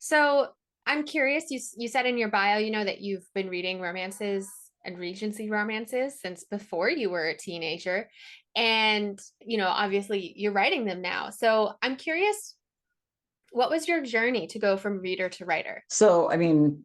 So I'm curious. You said in your bio, that you've been reading romances and Regency romances since before you were a teenager, and obviously you're writing them now. So I'm curious, what was your journey to go from reader to writer? So, I mean,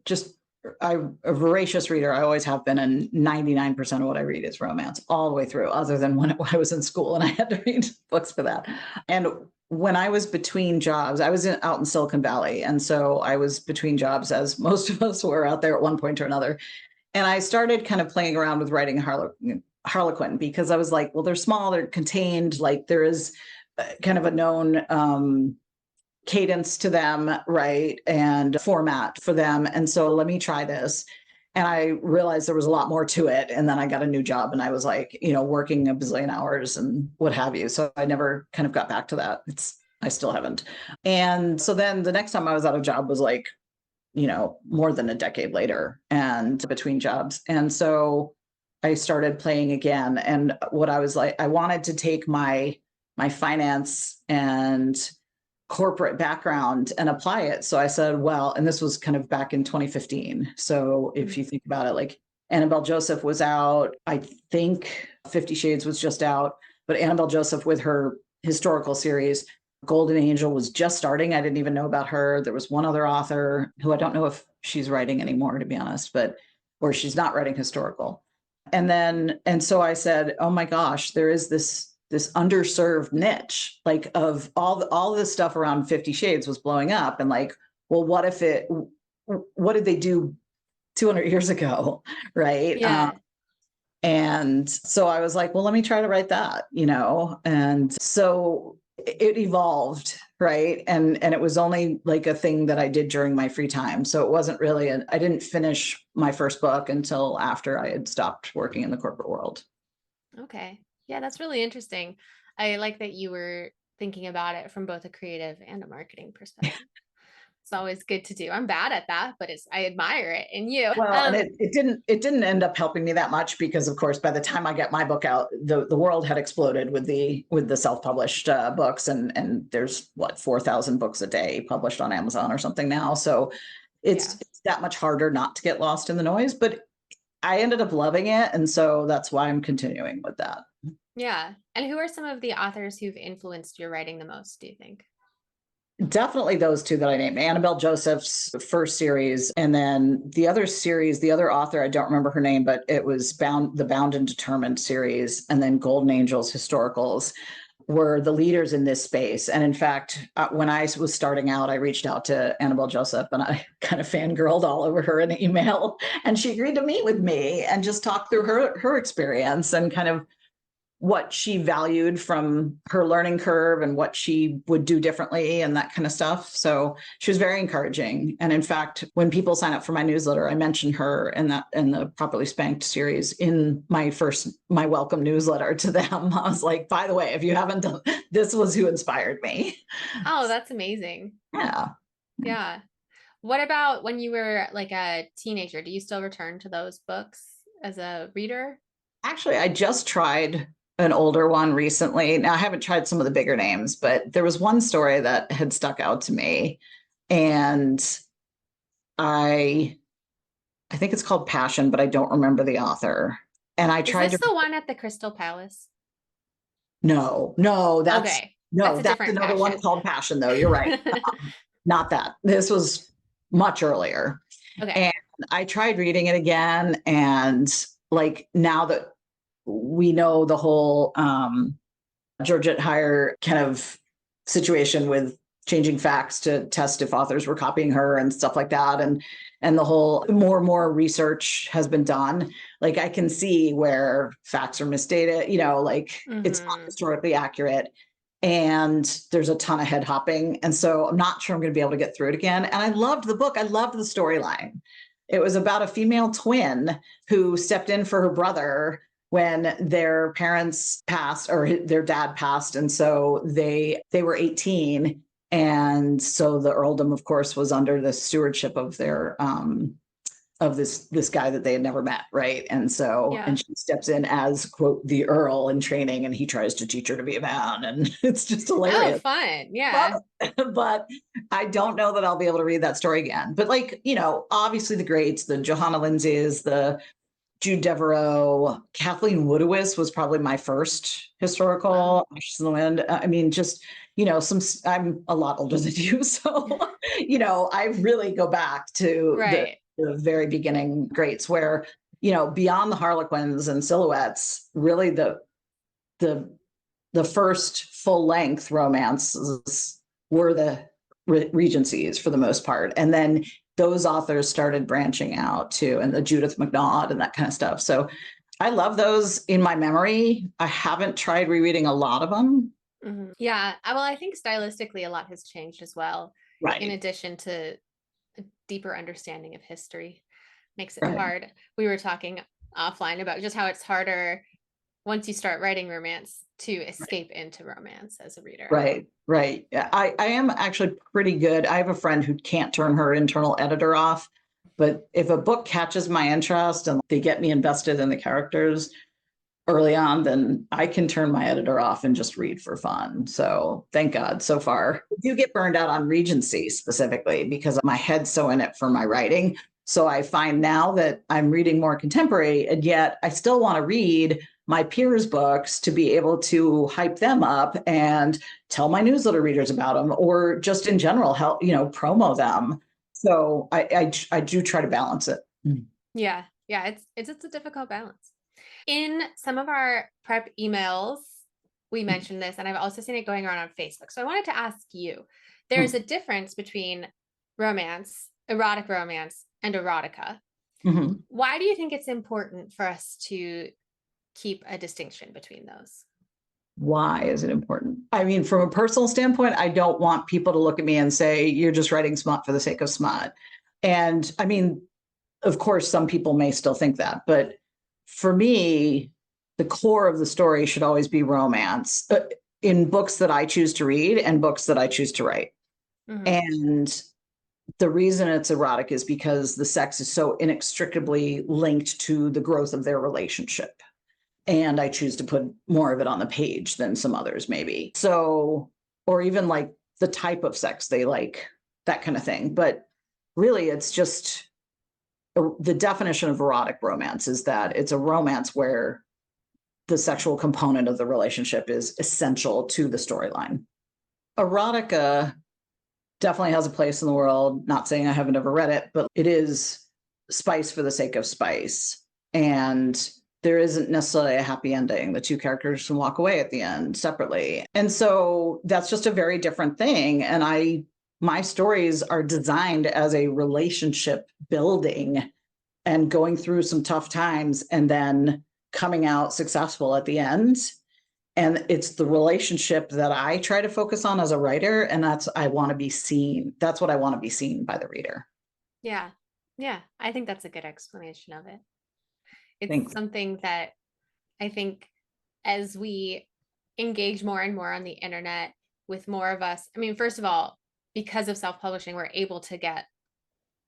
I'm a voracious reader. I always have been, and 99% of what I read is romance all the way through, other than when I was in school and I had to read books for that. And when I was between jobs, out in Silicon Valley. And so I was between jobs, as most of us were out there at one point or another. And I started kind of playing around with writing Harlequin because I was like, well, they're small, they're contained, like there is kind of a known cadence to them, right? And format for them. And so let me try this. And I realized there was a lot more to it. And then I got a new job and I was like, working a bazillion hours and what have you. So I never kind of got back to that. I still haven't. And so then the next time I was out of job was like, more than a decade later and between jobs. And so I started playing again. And what I was like, I wanted to take my finance and corporate background and apply it. So I said, well, and this was kind of back in 2015. So if you think about it, like Annabelle Joseph was out, I think 50 Shades was just out, but Annabelle Joseph with her historical series, Golden Angel was just starting. I didn't even know about her. There was one other author who I don't know if she's writing anymore, to be honest, or she's not writing historical. And so I said, oh my gosh, there is this underserved niche, like of all this stuff around 50 Shades was blowing up. And like, well, what did they do 200 years ago? Right. Yeah. And so I was like, well, let me try to write that, and so it evolved. Right. And it was only like a thing that I did during my free time. So it wasn't really, I didn't finish my first book until after I had stopped working in the corporate world. Okay. Yeah, that's really interesting. I like that you were thinking about it from both a creative and a marketing perspective. It's always good to do. I'm bad at that, but I admire it in you. Well, and it didn't end up helping me that much because, of course, by the time I get my book out, the world had exploded with the self-published books, and there's 4,000 books a day published on Amazon or something now. So it's that much harder not to get lost in the noise. But I ended up loving it, and so that's why I'm continuing with that. Yeah. And who are some of the authors who've influenced your writing the most, do you think? Definitely those two that I named, Annabelle Joseph's first series, and then the other series, the other author, I don't remember her name, but it was the Bound and Determined series, and then Golden Angels historicals were the leaders in this space. And in fact, when I was starting out, I reached out to Annabelle Joseph and I kind of fangirled all over her in an email, and she agreed to meet with me and just talk through her experience and kind of what she valued from her learning curve and what she would do differently and that kind of stuff. So she was very encouraging. And in fact, when people sign up for my newsletter, I mention her in the Properly Spanked series in my welcome newsletter to them. I was like, by the way, if you haven't done, this was who inspired me. Oh, that's amazing. Yeah. Yeah. What about when you were like a teenager? Do you still return to those books as a reader? Actually, I just tried an older one recently. Now, I haven't tried some of the bigger names, but there was one story that had stuck out to me. And I think it's called Passion, but I don't remember the author. And I tried Is this to the one at the Crystal Palace? no, that's Okay. That's a different another one Passion. called Passion, though. You're right. Not that. This was much earlier. Okay. And I tried reading it again. And like now that we know the whole Georgette Heyer kind of situation with changing facts to test if authors were copying her and stuff like that. And the whole more and more research has been done. Like I can see where facts are misstated, like it's not historically accurate. And there's a ton of head hopping. And so I'm not sure I'm going to be able to get through it again. And I loved the book. I loved the storyline. It was about a female twin who stepped in for her brother when their parents passed or their dad passed. And so they were 18. And so the earldom, of course, was under the stewardship of their this guy that they had never met, right? And so, Yeah. and she steps in as quote the Earl in training, and he tries to teach her to be a man, and it's just Oh, hilarious. fun. Love Yeah. it. But I don't know that I'll be able to read that story again. But like, obviously the greats, the Johanna Lindsay's, the Jude Devereaux, Kathleen Woodiwiss was probably my first Wow. historical. Ashes in the Wind. I mean, just I'm a lot older than you, so I really go back to Right. the very beginning greats, where beyond the Harlequins and Silhouettes, really the the first full length romances were the Regencies for the most part, and then those authors started branching out too, and the Judith McNaught and that kind of stuff. So I love those in my memory. I haven't tried rereading a lot of them. Yeah. Well, I think stylistically a lot has changed as well, in Right. addition to a deeper understanding of history. Makes it Right. hard. We were talking offline about just how it's harder once you start writing romance to escape into romance as a reader. Right. Right. Yeah, I am actually pretty good. I have a friend who can't turn her internal editor off, but if a book catches my interest and they get me invested in the characters early on, then I can turn my editor off and just read for fun. So thank God so far. I do get burned out on Regency specifically because my head's so in it for my writing. So I find now that I'm reading more contemporary, and yet I still want to read my peers' books to be able to hype them up and tell my newsletter readers about them, or just in general help, promo them. So I do try to balance it. Yeah. Yeah. It's a difficult balance. In some of our prep emails, we mentioned this, and I've also seen it going around on Facebook. So I wanted to ask you, there's a difference between romance, erotic romance, and erotica. Mm-hmm. Why do you think it's important for us to keep a distinction between those? Why is it important? I mean, from a personal standpoint, I don't want people to look at me and say, you're just writing smut for the sake of smut. And I mean, of course, some people may still think that, but for me, the core of the story should always be romance in books that I choose to read and books that I choose to write. Mm-hmm. And the reason it's erotic is because the sex is so inextricably linked to the growth of their relationship. And I choose to put more of it on the page than some others, maybe. So, or even like the type of sex they like, that kind of thing. But really, it's just the definition of erotic romance is that it's a romance where the sexual component of the relationship is essential to the storyline. Erotica definitely has a place in the world. Not saying I haven't ever read it, but it is spice for the sake of spice. And there isn't necessarily a happy ending. The two characters can walk away at the end separately. And so that's just a very different thing. And my stories are designed as a relationship building and going through some tough times and then coming out successful at the end. And it's the relationship that I try to focus on as a writer. And I want to be seen. That's what I want to be seen by the reader. Yeah. Yeah. I think that's a good explanation of it. It's Thanks. something that I think as we engage more and more on the internet with more of us, I mean, first of all, because of self-publishing, we're able to get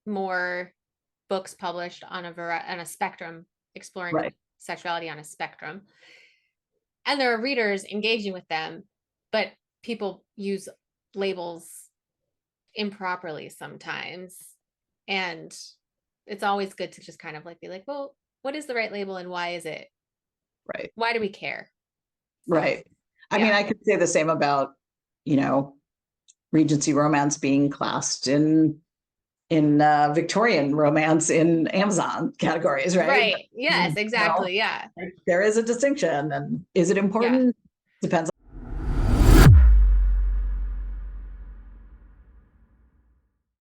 more books published on a spectrum, exploring Right. sexuality on a spectrum. And there are readers engaging with them, but people use labels improperly sometimes. And it's always good to just kind of like be like, well, what is the right label and Right. why do we care? So Right. I mean, yeah. I could say the same about, you know, Regency romance being classed in Victorian romance in Amazon categories, right? Right. Yes, exactly. Yeah. There is a distinction, and is it Yeah. important? Depends